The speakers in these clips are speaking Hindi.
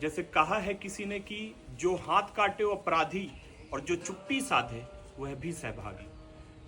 जैसे कहा है किसी ने कि जो हाथ काटे वो अपराधी और जो चुप्पी साधे वह भी सहभागी।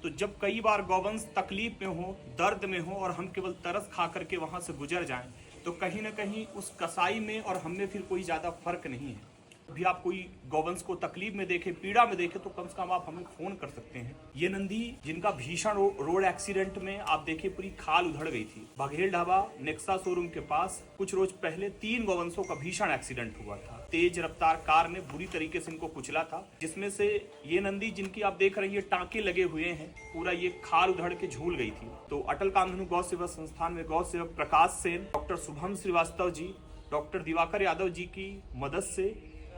तो जब कई बार गौवंश तकलीफ में हो, दर्द में हो और हम केवल तरस खा करके वहां से गुजर जाएं, तो कहीं ना कहीं उस कसाई में और हम में फिर कोई ज्यादा फर्क नहीं है। अभी आप कोई गौवंश को तकलीफ में देखे, पीड़ा में देखे, तो कम से कम आप हमें फोन कर सकते हैं। ये नंदी जिनका भीषण रोड एक्सीडेंट में आप देखिए पूरी खाल उधड़ गई थी। बघेल ढाबा नेक्सा शोरूम के पास कुछ रोज पहले 3 गौवंशों का भीषण एक्सीडेंट हुआ था। तेज रफ्तार कार ने बुरी तरीके से इनको कुचला था, जिसमें से ये नंदी जिनकी आप देख रहे हैं टांके लगे हुए हैं, पूरा ये खाल उधड़ के झूल गई थी। तो अटल कामधेनु गौ सेवा संस्थान में गौ सेवक प्रकाश सेन, डॉक्टर शुभम श्रीवास्तव जी, डॉक्टर दिवाकर यादव जी की मदद से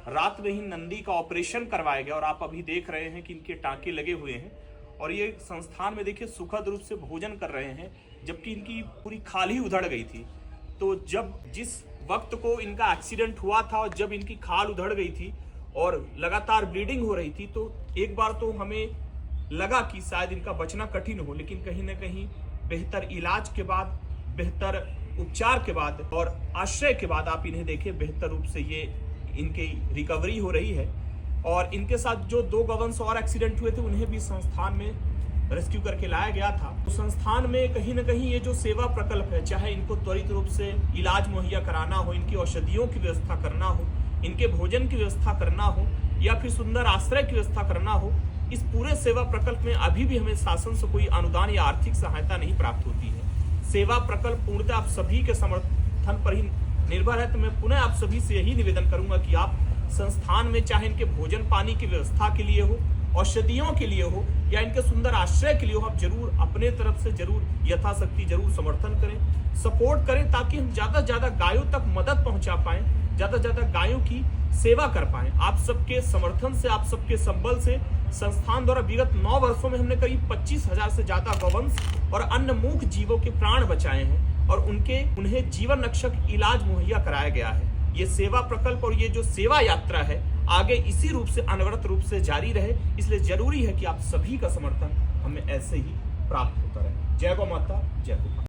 रात में ही नंदी का ऑपरेशन करवाया गया और आप अभी देख रहे हैं कि इनके टांके लगे हुए हैं और ये संस्थान में देखिए सुखद रूप से भोजन कर रहे हैं, जबकि इनकी पूरी खाल ही उधड़ गई थी। तो जब जिस वक्त को इनका एक्सीडेंट हुआ था और जब इनकी खाल उधड़ गई थी और लगातार ब्लीडिंग हो रही थी, तो एक बार तो हमें लगा कि शायद इनका बचना कठिन हो, लेकिन कहीं ना कहीं बेहतर इलाज के बाद, बेहतर उपचार के बाद और आश्रय के बाद आप इन्हें देखिए बेहतर रूप से ये इनकी रिकवरी हो रही है। और इनके साथ जो 2 गौवंश और एक्सीडेंट हुए थे उन्हें भी संस्थान में रेस्क्यू करके लाया गया था। तो संस्थान में कहीं ना कहीं ये जो सेवा प्रकल्प है, चाहे इनको त्वरित रूप से इलाज मुहैया कराना हो, इनकी औषधियों की व्यवस्था करना हो, इनके भोजन की व्यवस्था करना हो या फिर सुंदर आश्रय की व्यवस्था करना हो, इस पूरे सेवा प्रकल्प में अभी भी हमें शासन से कोई अनुदान या आर्थिक सहायता नहीं प्राप्त होती है। सेवा प्रकल्प पूर्णतः आप सभी के समर्थन पर ही निर्भर है। तो मैं पुनः आप सभी से यही निवेदन करूंगा कि आप संस्थान में चाहे इनके भोजन पानी की व्यवस्था के लिए हो, औषधियों के लिए हो या इनके सुंदर आश्रय के लिए हो, आप जरूर अपने तरफ से जरूर यथाशक्ति जरूर समर्थन करें, सपोर्ट करें, ताकि हम ज्यादा से ज्यादा गायों तक मदद पहुंचा पाएं, ज्यादा से ज्यादा गायों की सेवा कर पाएं। आप सबके समर्थन से, आप सबके संबल से संस्थान द्वारा विगत 9 वर्षों में हमने करीब 25,000 से ज्यादा गौवंश और अन्य मूक जीवों के प्राण बचाए हैं और उन्हें जीवन रक्षक इलाज मुहैया कराया गया है। ये सेवा प्रकल्प और ये जो सेवा यात्रा है आगे इसी रूप से अनवरत रूप से जारी रहे, इसलिए जरूरी है कि आप सभी का समर्थन हमें ऐसे ही प्राप्त होता रहे। जय गौ माता, जय गौ।